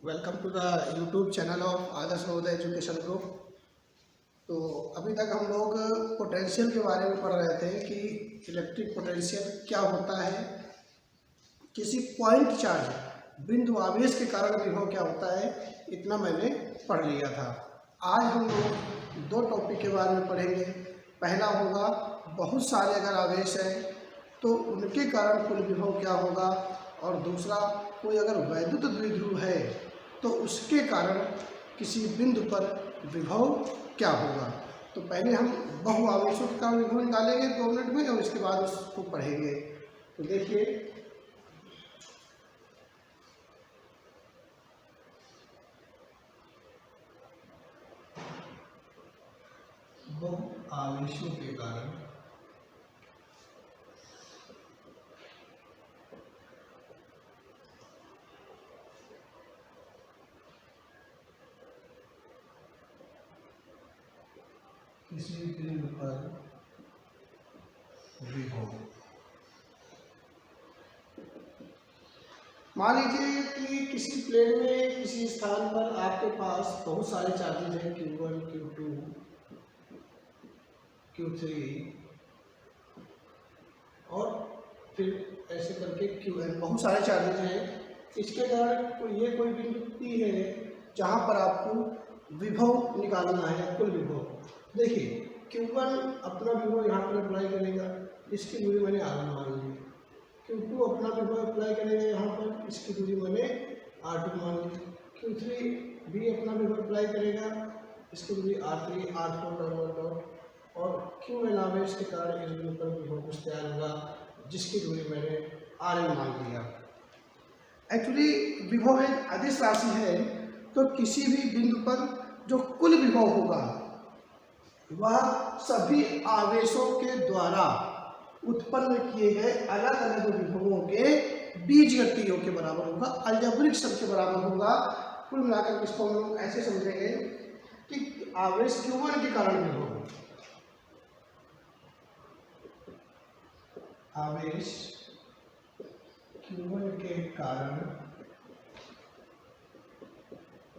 Welcome to the YouTube channel of Adarsh Navodaya education group. तो अभी तक हम लोग पोटेंशियल के बारे में पढ़ रहे थे कि इलेक्ट्रिक पोटेंशियल क्या होता है, किसी पॉइंट चार्ज बिंदु आवेश के कारण विभव क्या होता है, इतना मैंने पढ़ लिया था। आज हम लोग दो टॉपिक के बारे में पढ़ेंगे। पहला होगा बहुत सारे अगर आवेश हैं तो उनके कारण कुल विभव क्या होगा, और दूसरा कोई अगर वैद्युत द्विध्रुव है तो उसके कारण किसी बिंदु पर विभव क्या होगा। तो पहले हम बहु आवेशों के कारण विभव निकालेंगे 2 मिनट में, और इसके बाद उसको पढ़ेंगे। तो देखिए, बहु आवेशों के कारण किसी बिंदु पर विभव। मान लीजिए कि किसी प्लेन में किसी स्थान पर आपके पास बहुत सारे चार्जेज हैं, Q1, Q2, Q3 और फिर ऐसे करके Qn, बहुत सारे चार्जेज हैं। इसके कारण ये कोई बिंदु P है जहाँ पर आपको विभव निकालना है, कुल विभव। देखिए, Q1 अपना विभव यहाँ पर अप्लाई करेगा, इसकी दूरी मैंने R1 मान ली। Q2 अपना विभव अप्लाई करेगा यहाँ पर, इसकी दूरी मैंने R2 मान ली। Q3 भी अपना विभव अप्लाई करेगा, इसकी दूरी R3, R4 डॉट, और Qn आवेश के कारण इस बिंदु पर विभव कुछ तैयार होगा जिसकी दूरी मैंने Rn मान लिया। एक्चुअली विभव एक अदिश राशि है, तो किसी भी बिंदु पर जो कुल विभव होगा वह सभी आवेशों के द्वारा उत्पन्न किए गए अलग अलग विभवों के बीजगणितीयों के बराबर होगा, अलजेब्रिक सम के बराबर होगा। कुल मिलाकर इसको हम लोग ऐसे समझेंगे कि आवेश Q1 के कारण विभव, आवेश Q1 के कारण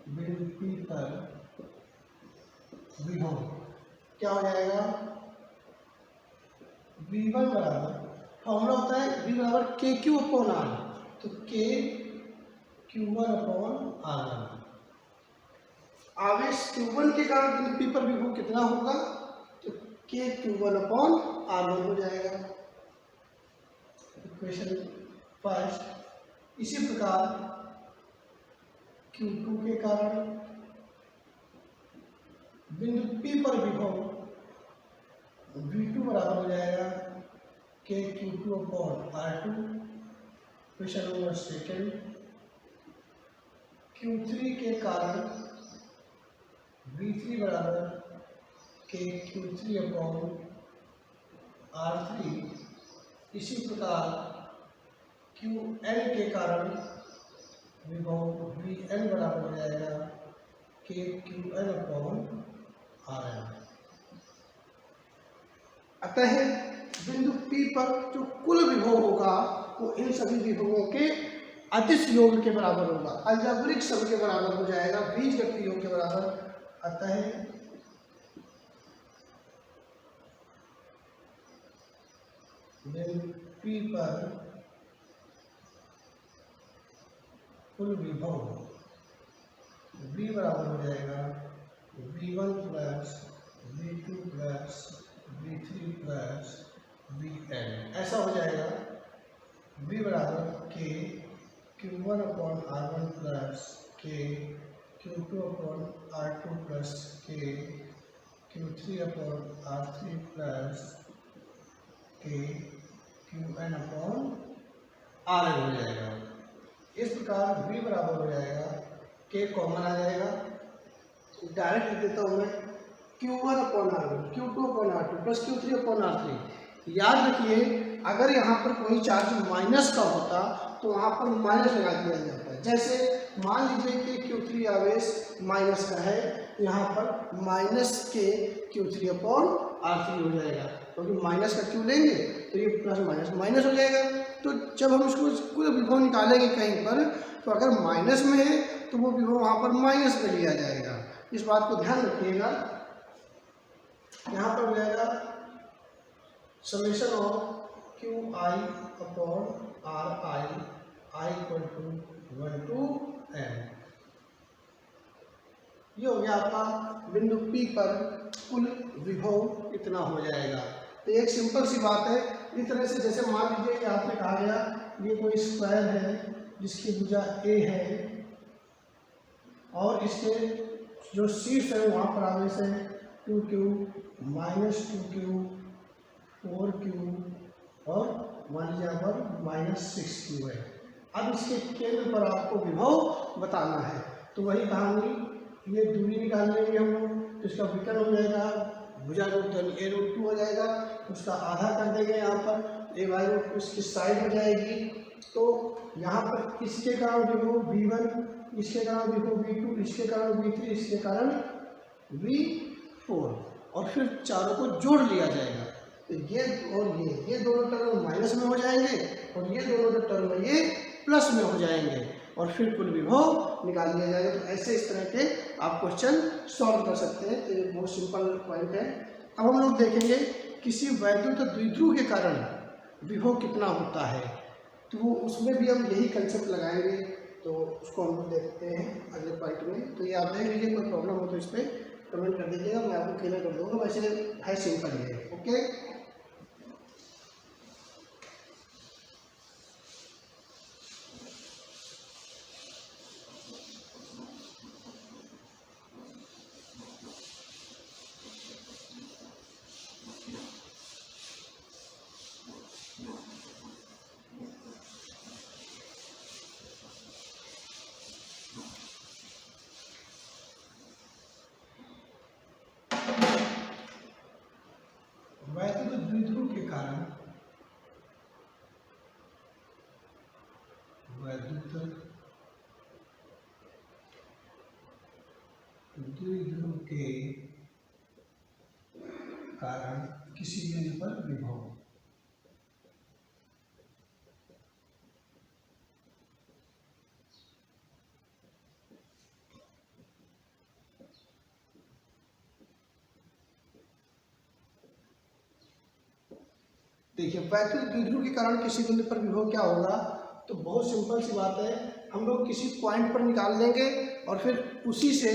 बिंदु P पर विभव क्या हो जाएगा, V1 बराबर, फॉर्मूला होता है V बराबर KQ अपॉन R, तो K Q1 अपॉन R1। आवेश Q1 के कारण बिंदु P पर विभव कितना होगा, तो K Q1 अपॉन R1 हो जाएगा, इक्वेशन फर्स्ट। इसी प्रकार Q2 के कारण बिंदु P पर विभव V2 बराबर हो जाएगा K Q2 upon R2, question number second. Q3 के कारण V3 बराबर K Q3 अपॉन R3। इसी प्रकार Qn के कारण विभव Vn बराबर हो जाएगा K Qn अपॉन Rn। अतः बिंदु P पर जो कुल विभव होगा वो इन सभी विभवों के अदिश योग के बराबर होगा, अलजेब्रिक सम के बराबर हो जाएगा, बीजगणितीय योग के बराबर। अतः बिंदु P पर कुल विभव V बराबर हो जाएगा V1 plus V2 plus V3 plus Vn, ऐसा हो जाएगा। V बराबर K Q1 upon R1 plus K Q2 upon R2 plus K Q3 upon R3 plus K Qn upon Rn हो जाएगा। इस प्रकार V बराबर हो जाएगा, K कॉमन आ जाएगा, डायरेक्ट लिख देता हूँ मैं Q1 upon R1, Q2 upon R2 plus Q3 upon R3। याद रखिए, अगर यहाँ पर कोई चार्ज माइनस का होता तो वहाँ पर माइनस लगा दिया जाता है। जैसे मान लीजिए कि Q3 आवेश माइनस का है, यहाँ पर माइनस के Q3 अपॉन R3 हो जाएगा, क्योंकि माइनस का Q लेंगे तो ये प्लस माइनस माइनस हो जाएगा। तो जब हम इसको कुल विभव निकालेंगे कहीं पर, तो अगर माइनस में है तो वो विभव वहाँ पर माइनस में लिया जाएगा। इस बात को ध्यान रखिएगा। यहाँ पर हो जाएगा summation of q i upon r i equal to 1 to n। ये हो गया आपका बिंदु P पर कुल विभव इतना हो जाएगा। तो एक सिंपल सी बात है। इस तरह से जैसे मान लीजिए कि आपने कहा गया ये कोई स्क्वायर है जिसकी भुजा A है और इसके जो शीर्ष है वहाँ पर आवेश है 2q माइनस 2q 4q और मान लीजिए यहाँ पर -6q है। अब इसके केंद्र पर आपको विभव बताना है। तो वही कहानी, ये दूरी निकाल लेंगे हम लोग, तो इसका विकर्ण हो जाएगा भुजा रूट यानी a√2 हो जाएगा। उसका आधा कर देंगे यहाँ पर a/√2 उसकी साइड हो जाएगी। तो यहाँ पर इसके कारण विभव v1, इसके कारण विभव v2, इसके कारण v3, इसके कारण v4 और फिर चारों को जोड़ लिया जाएगा। तो ये और ये दोनों टर्म माइनस में हो जाएंगे और ये दोनों टर्म ये प्लस में हो जाएंगे और फिर कुल विभव निकाल लिया जाएगा। तो ऐसे इस तरह के आप क्वेश्चन सॉल्व कर सकते हैं। तो ये बहुत सिंपल पॉइंट है। अब हम लोग देखेंगे किसी वैद्युत द्विध्रुव के कारण विभव कितना होता है, तो उसमें भी हम यही कंसेप्ट लगाएंगे। तो उसको हम लोग देखते हैं अगले पॉइंट में। तो ये आप देख लीजिए, कोई प्रॉब्लम हो तो इस पर कमेंट कर दीजिएगा, मैं आपको क्लियर कर दूँगा। वैसे है सिंपल ये, ओके। वैद्युत द्विध्रुव के कारण किसी बिंदु पर विभव देखिए, वैद्युत द्विध्रुव के कारण किसी बिंदु पर विभव क्या होगा। तो बहुत सिंपल सी बात है, हम लोग किसी पॉइंट पर निकाल लेंगे और फिर उसी से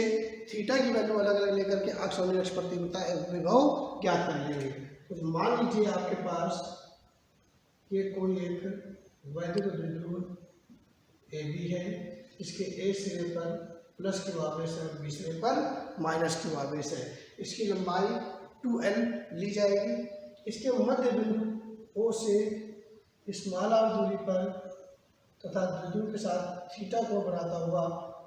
थीटा की वैल्यू अलग अलग लेकर के अक्ष और निरक्ष प्रतियोगिता विभव ज्ञात कर लेंगे। तो मान लीजिए आपके पास ये कोई एक वैद्युत द्विध्रुव AB है, इसके A सिरे पर प्लस क्यू आवेश है और B सिरे पर माइनस क्यू आवेश है। इसकी लंबाई 2l ली जाएगी। इसके मध्य बिंदु O से स्मॉल r दूरी पर तथा द्विध्रुव के साथ थीटा को बनाता हुआ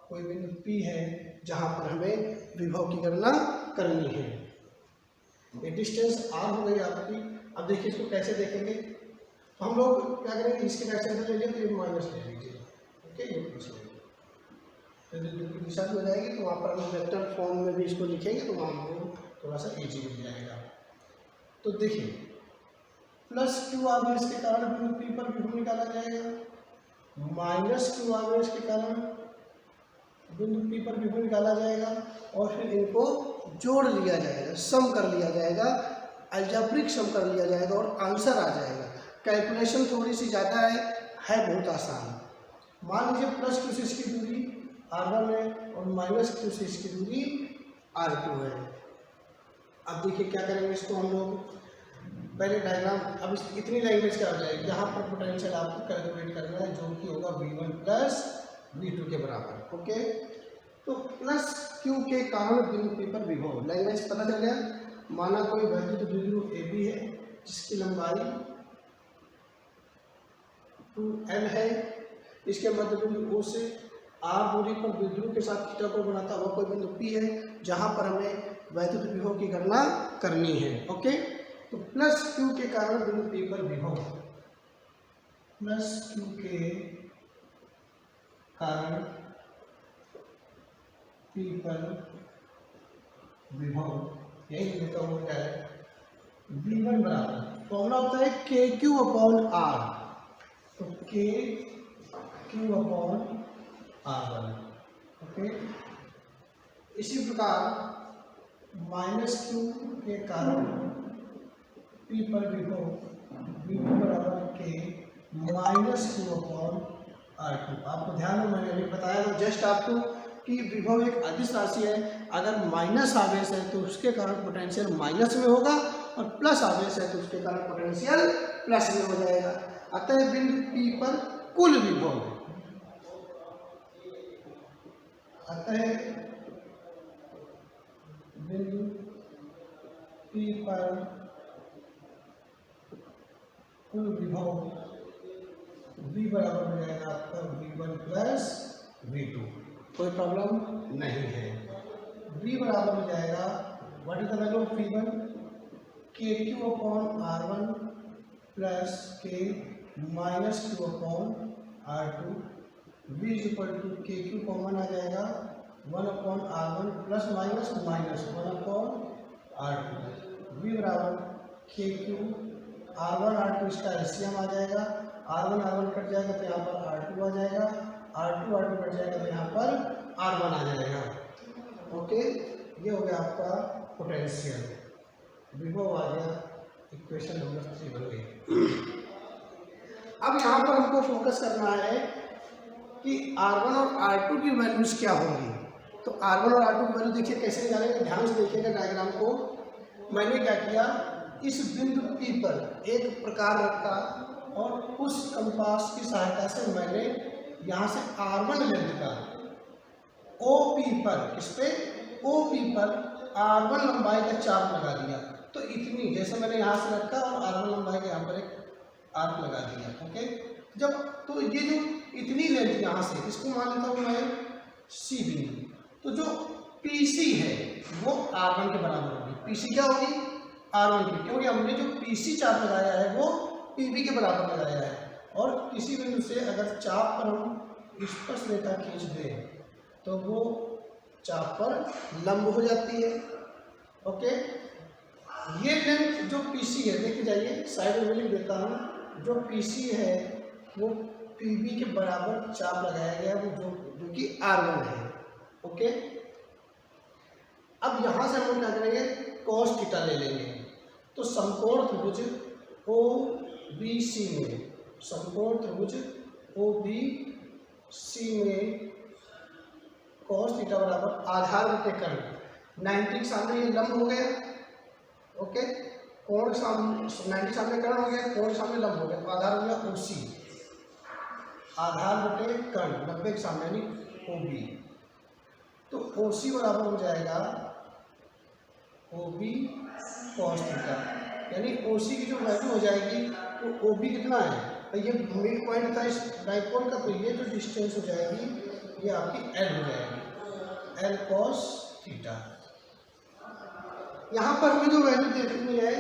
कोई बिंदु P है जहां पर हमें विभव की गणना करनी है। ये डिस्टेंस r हो गई आपकी। अब देखिए इसको कैसे देखेंगे। तो हम लोग क्या करेंगे, इसके राइट सेंटर ले लीजिए तो ये माइनस ले लीजिए, ओके, ये प्लस ले लीजिए। तो द्विध्रुव की दिशा हो जाएगी, तो वहाँ पर हम वेक्टर फॉर्म में भी इसको लिखेंगे तो वहाँ हमको थोड़ा सा ईजी मिल जाएगा। तो देखिए, प्लस क्यू आवेश के कारण बिंदु P पर विभव निकाला जाएगा, माइनस क्यू आवेश के कारण बिंदु P पर विभव निकाला जाएगा और फिर इनको जोड़ लिया जाएगा, सम कर लिया जाएगा, अलजेब्रिक सम कर लिया जाएगा और आंसर आ जाएगा। कैलकुलेशन थोड़ी सी ज़्यादा है बहुत आसान। मान लीजिए प्लस क्यू से इसकी दूरी r1 है और माइनस क्यू से इसकी दूरी r2 है। अब देखिए क्या करेंगे इसको हम लोग, पहले डायग्राम, अब इतनी लैंग्वेज क्या हो जाएगी, यहाँ पर पोटेंशियल आपको कैलकुलेट करना है जो कि होगा V1 प्लस V2 के बराबर, ओके। तो प्लस क्यू के कारण बिंदु P पर विभव, लैंग्वेज पता चल गया। माना कोई वैद्युत द्विध्रुव AB है जिसकी लंबाई 2l है, इसके मध्य बिंदु O से r दूरी पर द्विध्रुव के साथ थीटा को बनाता हुआ कोई बिंदु P है जहाँ पर हमें वैद्युत विभव की गणना करनी है, ओके। तो प्लस क्यू के कारण बिंदु P पर विभव, प्लस क्यू के कारण P पर विभव, यही लिखा होता है V1 बराबर, फॉर्मूला होता है KQ अपॉन R। तो KQ अपॉन R1, ओके। इसी प्रकार -q के कारण P पर विभव V2 बराबर K -q/R2। आपको ध्यान में मैंने अभी बताया था जस्ट आपको कि विभव एक अदिश राशि है, अगर माइनस आवेश है तो उसके कारण पोटेंशियल माइनस में होगा और प्लस आवेश है तो उसके कारण पोटेंशियल प्लस में हो जाएगा। अतः बिंदु P पर कुल विभव, अतः बिंदु P पर कुल विभव V बराबर हो जाएगा आपका V1 प्लस V2। कोई प्रॉब्लम नहीं है। V बराबर हो जाएगा what is the value of V1 KQ/R1 plus K minus Q/R2। V is equal to KQ common आ जाएगा 1/R1 plus minus 1/R2। V बराबर KQ R1 R2 इसका एलसीएम आ जाएगा, R1 R1 कट जाएगा तो यहाँ पर R2 आ जाएगा, R2 R2 कट जाएगा तो यहाँ पर R1 आ जाएगा। ओके, ये हो गया आपका पोटेंशियल, विभव आ गया, इक्वेशन नंबर 3 बन गई। अब यहाँ पर हमको फोकस करना है कि R1 और R2 की वैल्यूज क्या होंगी। तो R1 और R2 की वैल्यू देखिए कैसे निकालेंगे, ध्यान से देखिएगा डायग्राम को। मैंने क्या किया, इस बिंदु P पर एक प्रकार रखा और उस कंपास की सहायता से मैंने यहाँ से R1 लेंथ का OP पर, किस पे, OP पर R1 लंबाई का चाप लगा दिया। तो इतनी, जैसे मैंने यहाँ से रखा और R1 लंबाई का यहाँ पर एक आर्क लगा दिया। ओके, जब तो ये जो इतनी लेंथ यहाँ से, इसको मान लेता हूँ मैं C बिंदु। तो जो PC है वो R1 के बराबर होगी। PC क्या होगी, R1 की, क्योंकि हमने जो PC चाप लगाया है वो PB के बराबर लगाया है। और किसी बिंदु से अगर चाप पर हम स्पर्शरेखा खींच दें तो वो चाप पर लंब हो जाती है। ओके, ये लेंथ जो PC है, देखिए जाइए साइड में लिख देता हूँ, जो PC है वो PB के बराबर चाप लगाया गया है, वो जो कि R1 है। ओके, अब यहाँ से हम क्या करेंगे, cos थीटा ले लेंगे। तो समकोण त्रिभुज OBC में, समकोण त्रिभुज OBC में cos थीटा बराबर आधार बटे कर्ण, 90 के सामने ये लंब हो गया। ओके, कोण सामने 90 सामने कर्ण हो गया, कोण सामने लंब हो गया, तो आधार हो गया OC, आधार बटे कर्ण 90 के सामने यानी OB। तो OC बराबर हो जाएगा OB cos थीटा, यानी OC की जो वैल्यू हो जाएगी तो OB कितना है, तो ये मिड पॉइंट था इस डाइपोल का, तो ये जो डिस्टेंस हो जाएगी ये आपकी L हो जाएगी, L cos थीटा। यहाँ पर हमें जो वैल्यू देखनी है,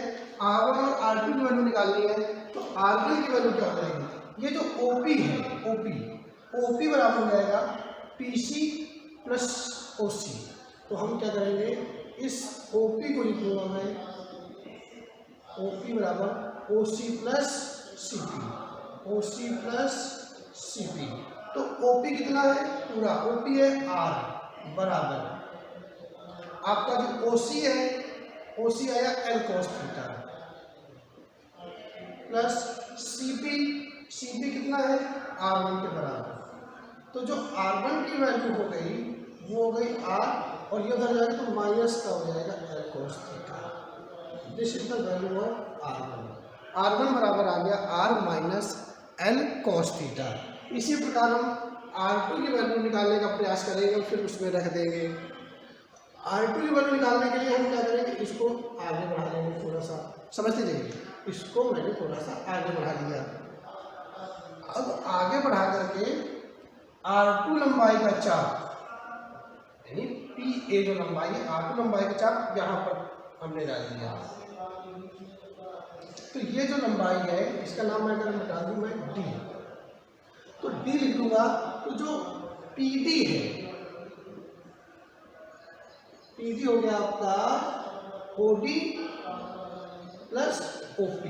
R1 और R2 की वैल्यू निकालनी है, तो R1 की वैल्यू क्या हो जाएगी, ये जो OP है, OP बराबर हो जाएगा PC प्लस OC। तो हम क्या करेंगे, इस OP को लिखूंगा मैं OP बराबर OC plus CP, OC plus CP। तो OP कितना है, पूरा OP है R बराबर आपका जो OC है, OC आया L cos theta plus CP कितना है, R1 के बराबर। तो जो R1 की वैल्यू हो गई वो हो गई R, और ये उधर जाएगा तो माइनस का हो जाएगा L cos theta. This is the value of R1 बराबर आ गया R minus L cos theta. इसी प्रकार हम R2 की वैल्यू निकालने का प्रयास करेंगे और फिर उसमें रख देंगे। R2 की वैल्यू निकालने के लिए हम क्या करेंगे, इसको आगे बढ़ा लेंगे, थोड़ा सा समझते जाइए, इसको मैंने थोड़ा सा आगे बढ़ा लिया। अब आगे बढ़ा करके R2 लंबाई का चाप, यानी PA जो लंबाई है, R2 लंबाई का चाप यहाँ पर हमने डाल दिया। तो ये जो लंबाई है इसका नाम मैं अगर बता दूँ मैं D, तो D लिख दूंगा। तो जो PD है, PD हो गया आपका OD plus OP,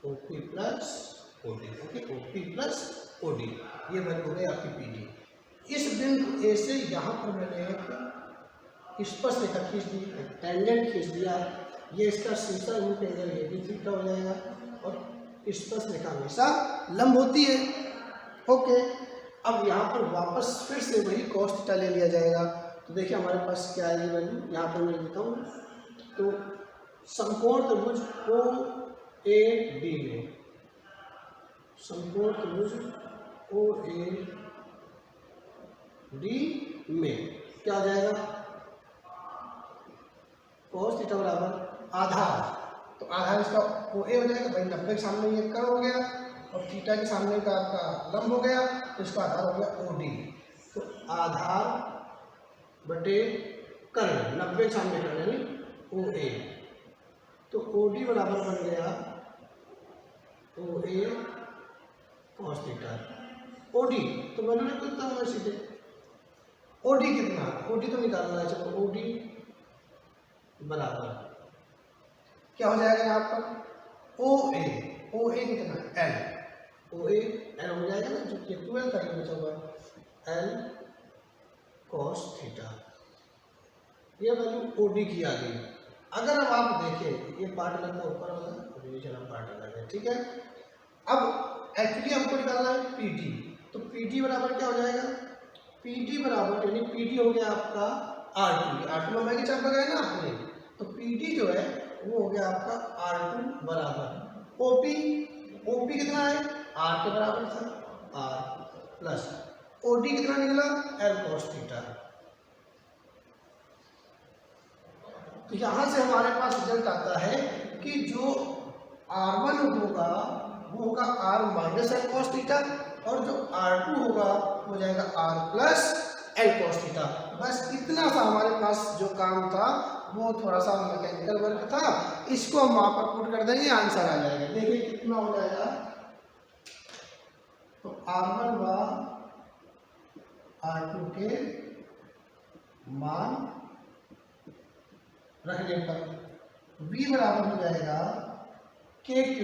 OP plus OD। Okay, OP plus OD, ये वैल्यू हो गई आपकी PD। इस बिंदु ए से यहाँ पर मैंने एक स्पर्श रेखा खींच दी, टेंजेंट खींच दिया, ये इसका शीर्षक रूप एंगल ये भी थीटा हो जाएगा और स्पर्श रेखा हमेशा लंब होती है। ओके, अब यहाँ पर वापस फिर से वही cos थीटा ले लिया जाएगा। तो देखिए हमारे पास क्या है ये वैल्यू, यहाँ पर मैं लिखता हूँ। तो समकोण त्रिभुज OAD में, समकोण त्रिभुज OAD में क्या हो जाएगा, cos थीटा बराबर आधार, तो आधार इसका OA हो जाएगा भाई, 90 के सामने ये कर्ण हो गया और थीटा के सामने का आपका लंब हो गया, तो इसका आधार हो गया OD। तो आधार बटे कर्ण, 90 के सामने कर्ण यानी OA, तो OD बराबर बन गया OA cos थीटा। OD तो मैंने निकलता हूँ सीधे, OD कितना, OD तो निकालना है, चलो OD बराबर क्या हो जाएगा यहाँ पर OA कितना L, OA L हो जाएगा ना, जो कि 12 का ही बचा हुआ L cos थीटा, ये वैल्यू OD की आ गई। अगर अब आप देखें ये पार्ट लगता है ऊपर वाला और नीचे वाला पार्ट अलग है, ठीक है। अब एक्चुअली हमको निकालना है PT, तो PT बराबर क्या हो जाएगा, PT बराबर यानी PT हो गया आपका R2 में मैंने चाप लगाया ना आपने, तो PT जो है वो हो गया आपका R2 बराबर OP कितना है R के बराबर था, R प्लस OD कितना निकला L cos थीटा। तो यहाँ से हमारे पास रिजल्ट आता है कि जो R1 होगा वो होगा R minus L cos theta और जो R2 होगा वो हो जाएगा R plus L cos theta. बस इतना सा हमारे पास जो काम था वो थोड़ा सा मैकेनिकल वर्क था, इसको हम वहाँ पर पुट कर देंगे, आंसर आ जाएगा। देखिए कितना हो जाएगा, तो R1 व R2 के मान रखने पर V बराबर हो जाएगा KQ,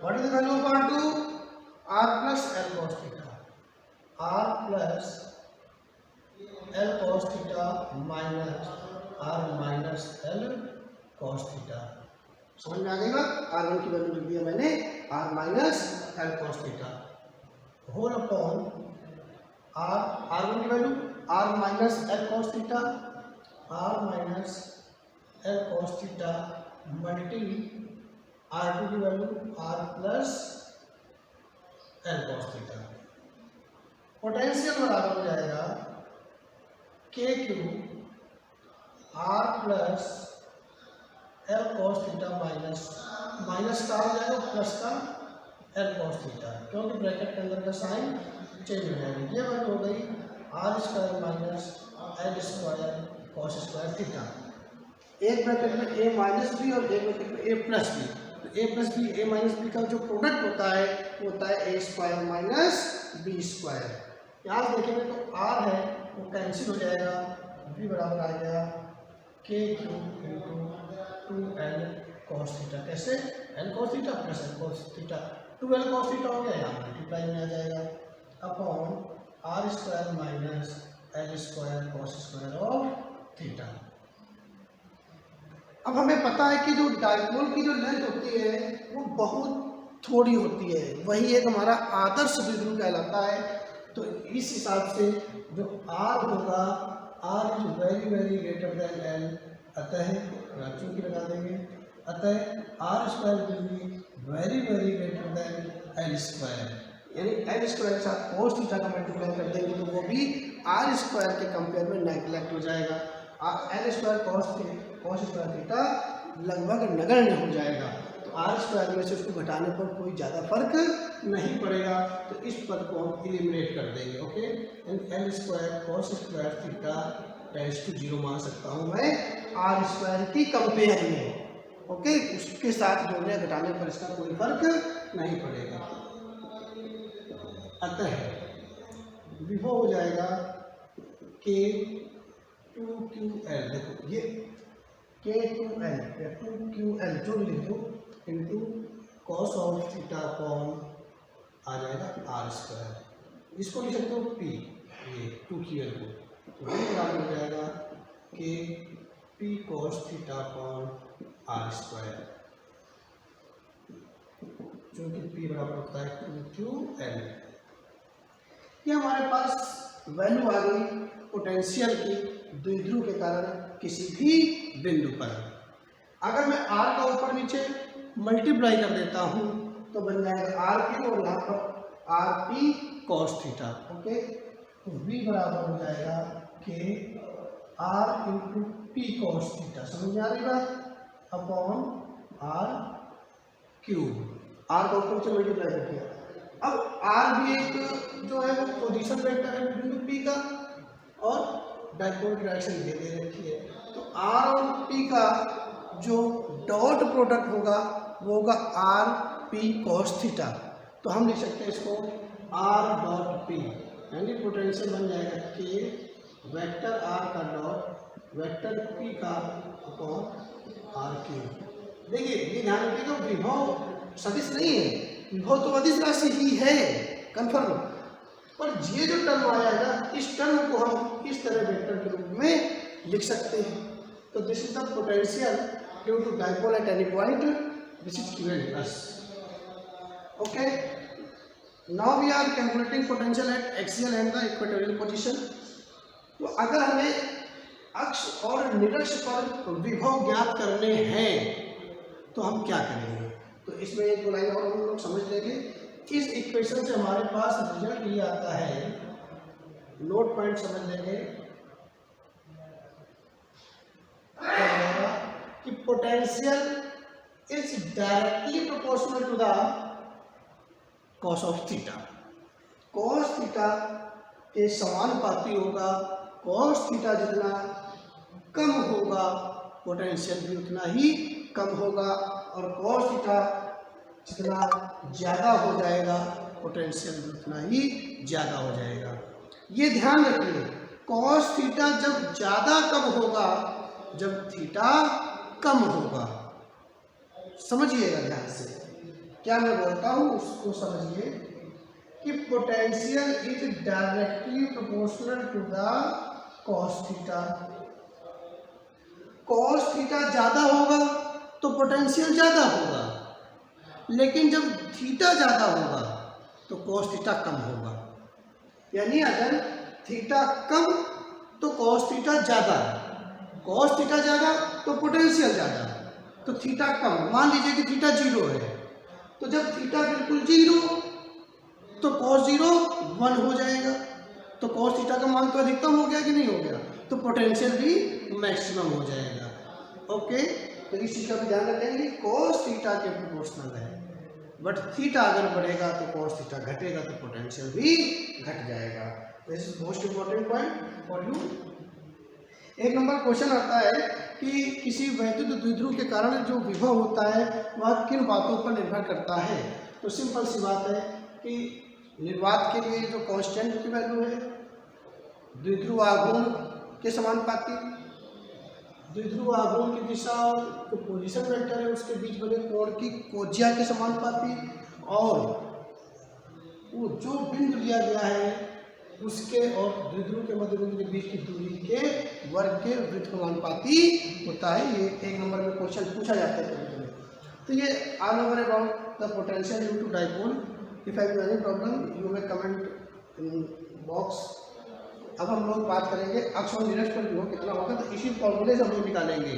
what is the value of R2, R plus L cos theta, R plus L cos theta minus R minus L cos theta. समझ में आ गई बात, R1 की वैल्यू लिख दिया मैंने R minus L cos theta whole upon R1 की वैल्यू R minus L cos theta, R minus L cos theta multi R2 की वैल्यू R plus L cos theta. Potential बराबर हो जाएगा KQ R plus L cos theta minus का हो जाएगा प्लस का L cos थीटा, क्योंकि ब्रैकेट के अंदर का साइन चेंज हो जाएगा। ये वैल्यू हो गई R square minus L square cos square theta. एक ब्रैकेट में A माइनस बी और एक ब्रैकेट में A प्लस बी, तो A plus B A minus B का जो प्रोडक्ट होता है वो होता है A square minus B square. यहाँ देखेंगे तो R है वो कैंसिल हो जाएगा, B बराबर आ गया KQ into 2L cos theta, कैसे L cos theta plus L cos theta, 2L cos theta हो गया, यहाँ मल्टीप्लाई में आ जाएगा upon R square minus L square cos square of theta. अब हमें पता है कि जो डायपोल की जो लेंथ होती है वो बहुत थोड़ी होती है, वही एक हमारा आदर्श बिंदु कहलाता है। तो इस हिसाब से जो R होगा R is very very greater than L, अतः चूंकि लगा देंगे, अतः R square will be very very greater than L square, यानी L स्क्वायर के साथ cos थीटा का मल्टीप्लाई कर देंगे तो वो भी R स्क्वायर के कंपेयर में नेगलेक्ट हो जाएगा। L square cos square theta लगभग नगण्य हो जाएगा, तो R स्क्वायर में से उसको घटाने पर कोई ज़्यादा फर्क नहीं पड़ेगा, तो इस पद को हम एलिमिनेट कर देंगे। Okay, L square cos square theta tends to 0 मान सकता हूँ मैं R स्क्वायर की कंपेयर में। ओके, उसके साथ जोड़ने घटाने पर इसका कोई फर्क नहीं पड़ेगा। अतः विभव हो जाएगा K2QL, देखो ये K2L या 2QL जो भी लिख दो into cos of theta upon आ जाएगा R स्क्वायर। इसको लिख सकते हो P, ये 2 की वैल्यू, तो V बराबर हो जाएगा कि P cos theta upon R square, जो कि P बराबर होता है 2QL। ये हमारे पास वैल्यू आ गई पोटेंशियल की द्विध्रुव के कारण किसी भी बिंदु पर। अगर मैं R का ऊपर नीचे मल्टीप्लाई कर देता हूँ तो बन जाएगा RP और यहाँ पर RP cos थीटा। ओके, तो V बराबर हो जाएगा कि R into P cos theta, समझ में आ रही बात, अपॉन R क्यूब। R का ऊपर नीचे मल्टीप्लाई कर दिया। अब R भी एक जो है वो पोजीशन वेक्टर है बिंदु P का, और डायपोल की डायरेक्शन ये दे रखी है, तो R और P का जो डॉट प्रोडक्ट होगा वो होगा RP cos थीटा। तो हम लिख सकते हैं इसको R डॉट P, यानी पोटेंशियल बन जाएगा कि वेक्टर R का डॉट वेक्टर P का अपॉन R क्यूब। देखिए ये ध्यान रखिएगा, विभव सदिश नहीं है, विभव तो अदिश राशि ही है कंफर्म, पर ये जो टर्म आया है ना, इस टर्म को हम इस तरह वेक्टर के रूप में लिख सकते हैं। तो this is the potential due to dipole at any point, this is given us. Okay, now we are calculating potential at axial and the equatorial position. तो अगर हमें अक्ष और निरक्ष पर विभव ज्ञात करने हैं तो हम क्या करेंगे? तो इसमें एक दो लाइन और हम लोग समझ लेंगे। इस इक्वेशन से हमारे पास रिजल्ट ये आता है, नोट पॉइंट समझ लेंगे, कि potential is directly proportional to the cos of theta. Cos theta के समानुपाती होगा, कॉस थीटा जितना कम होगा पोटेंशियल भी उतना ही कम होगा, और कॉस थीटा जितना ज़्यादा हो जाएगा पोटेंशियल भी उतना ही ज़्यादा हो जाएगा। ये ध्यान रखिए, कॉस थीटा जब ज़्यादा कब होगा, जब थीटा कम होगा। समझिएगा ध्यान से, क्या मैं बोलता हूँ उसको समझिए, कि potential is directly proportional to the cos theta. Cos theta ज़्यादा होगा तो पोटेंशियल ज़्यादा होगा, लेकिन जब थीटा ज़्यादा होगा तो कॉस थीटा कम होगा। यानी अगर थीटा कम तो कॉस थीटा ज़्यादा, कॉस थीटा ज़्यादा तो पोटेंशियल ज़्यादा, तो थीटा कम। मान लीजिए कि थीटा 0 है, तो जब थीटा बिल्कुल 0 तो कॉस 0 1 हो जाएगा, तो कॉस थीटा का मान तो अधिकतम हो गया कि नहीं हो गया, तो पोटेंशियल भी मैक्सिमम हो जाएगा। ओके, तो इस चीज़ का भी ध्यान रखेंगे, कॉस थीटा के प्रोपोर्शनल है, बट थीटा अगर बढ़ेगा तो कॉस थीटा घटेगा, तो पोटेंशियल भी घट जाएगा। This is most important point for you. एक नंबर क्वेश्चन आता है कि किसी वैद्युत द्विध्रुव के कारण जो विभव होता है वह किन बातों पर निर्भर करता है। तो सिंपल सी बात है कि निर्वात के लिए जो कांस्टेंट की वैल्यू है, द्विध्रुव आघूर्ण के समानुपाती, द्विध्रुव आघूर्ण की दिशा और जो पोजीशन वेक्टर है उसके बीच बने कोण की कोज्या के समानुपाती, और वो जो बिंदु लिया गया है उसके और द्विध्रुव के मध्य बिंदु के बीच की दूरी के वर्ग के व्युत्क्रमानुपाती होता है। ये एक नंबर में क्वेश्चन पूछा जाता है कभी कभी। तो ये all over about the potential due to dipole. If I have any problem you may comment in box. अब हम लोग बात करेंगे अक्ष और निरक्ष पर विभव कितना होगा, तो इसी फॉर्मूले से हम लोग निकालेंगे।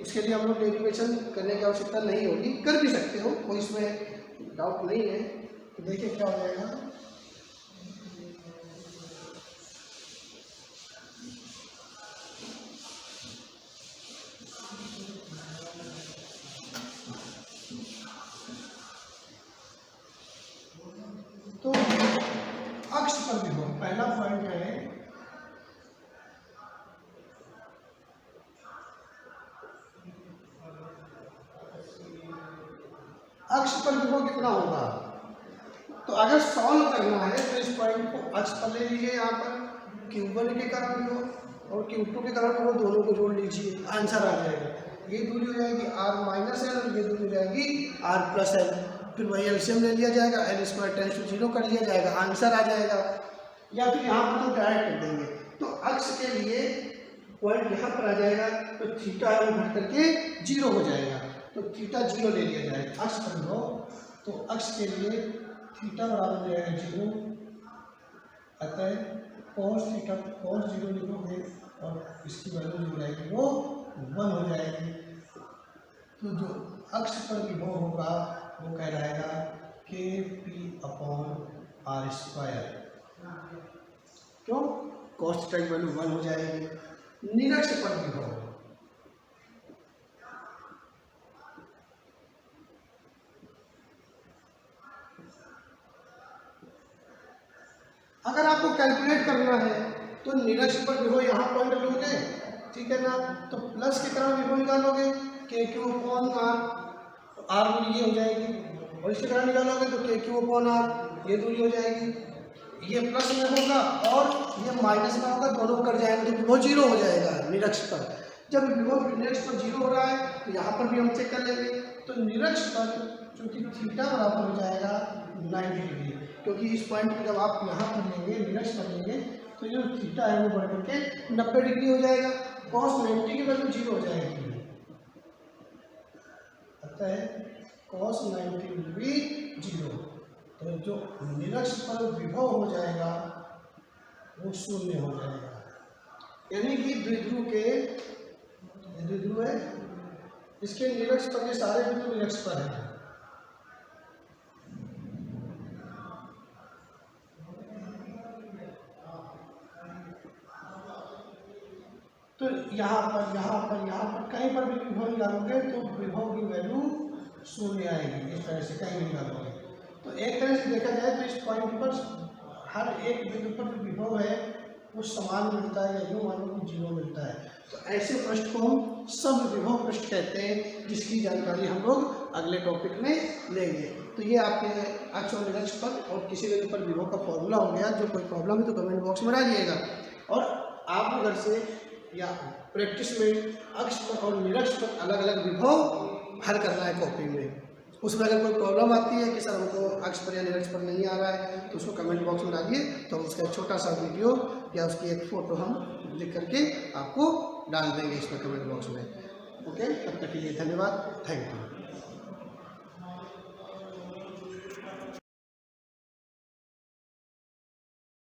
उसके लिए हम लोग डेरिवेशन करने की आवश्यकता नहीं होगी, कर भी सकते हो, कोई इसमें डाउट नहीं है। तो देखिए क्या हो जाएगा। तो अक्ष पर विभव पहला पॉइंट है, अक्ष पर विभव कितना होगा। तो अगर सॉल्व करना है तो इस पॉइंट को अक्ष पर ले लीजिए, यहाँ पर Q1 के कारण विभव और Q2 के कारण विभव दोनों को जोड़ लीजिए, आंसर आ जाएगा। ये दूरी हो जाएगी R-L और ये दूरी हो जाएगी R+L। फिर वही एलसीएम ले लिया जाएगा, एल स्क्वायर टेंस टू 0 कर लिया जाएगा, आंसर आ जाएगा। या फिर यहाँ पर तो डायरेक्ट कर देंगे। तो अक्ष के लिए पॉइंट यहाँ पर आ जाएगा, तो थीटा है वो घट करके 0 हो जाएगा, तो थीटा 0 ले लिया जाएगा। अक्ष पर लो, तो अक्ष के लिए थीटा बराबर हो जाएगा 0, अतः cos थीटा cos 0 लिखोगे और इसकी वैल्यू जो रहेगी वो 1 हो जाएगी। तो जो अक्ष पर विभव होगा वो कहलाएगा kp/r²। क्यों? cos थीटा की वैल्यू 1 हो जाएगी। निरक्ष पर विभव, अगर आपको कैलकुलेट करना है तो निरक्ष पर विभव यहाँ पॉइंट लोगे, ठीक है ना, तो प्लस के कारण विभव निकालोगे k/r, आर दूरी ये हो जाएगी, और इसके कारण निकालोगे तो k/r ये दूरी हो जाएगी। ये प्लस में होगा और ये माइनस में होगा, दोनों कट जाएंगे तो विभव 0 हो जाएगा निरक्ष पर। जब विभव निरक्ष पर 0 हो रहा है तो यहाँ पर भी हम चेक कर लेंगे। तो निरक्ष पर चूंकि थीटा बराबर हो जाएगा 90 डिग्री, क्योंकि इस पॉइंट को जब आप यहाँ पर लेंगे, निरक्ष पर लेंगे, तो जो थीटा है वो बढ़ करके 90 डिग्री हो जाएगा, cos 90 की वैल्यू 0 हो जाएगी, अतः cos 90 डिग्री 0। तो जो निरक्ष पर विभव हो जाएगा वो 0 हो जाएगा, यानी कि द्विध्रुव के, द्विध्रुव है, इसके निरक्ष पर के सारे बिंदु निरक्ष पर हैं। तो यहाँ पर कहीं पर भी विभव निकालोगे तो विभव की वैल्यू 0 आएगी, इस तरह से कहीं निकालोगे। तो एक तरह से देखा जाए तो इस पॉइंट पर हर एक बिंदु पर विभव है वो समान मिलता है, या यूँ मानो कि 0 मिलता है। तो ऐसे पृष्ठ को हम समविभव पृष्ठ कहते हैं, जिसकी जानकारी हम लोग अगले टॉपिक में लेंगे। तो ये आपके अक्ष और निरक्ष पर और किसी बिंदु पर विभव का फॉर्मूला हो गया। जो कोई प्रॉब्लम है तो कमेंट बॉक्स में डालिएगा, और आप अगर से या प्रैक्टिस में अक्ष पर और निरक्ष पर अलग अलग विभव हल करना है कॉपी में। उसमें अगर कोई प्रॉब्लम आती है कि सर हमको अक्ष पर या निरक्ष पर नहीं आ रहा है, तो उसको कमेंट बॉक्स में डालिए, तो उसका एक छोटा सा वीडियो या उसकी एक फ़ोटो हम लिख करके आपको डाल देंगे इसमें कमेंट बॉक्स में। ओके, तब तक के लिए धन्यवाद, थैंक यू।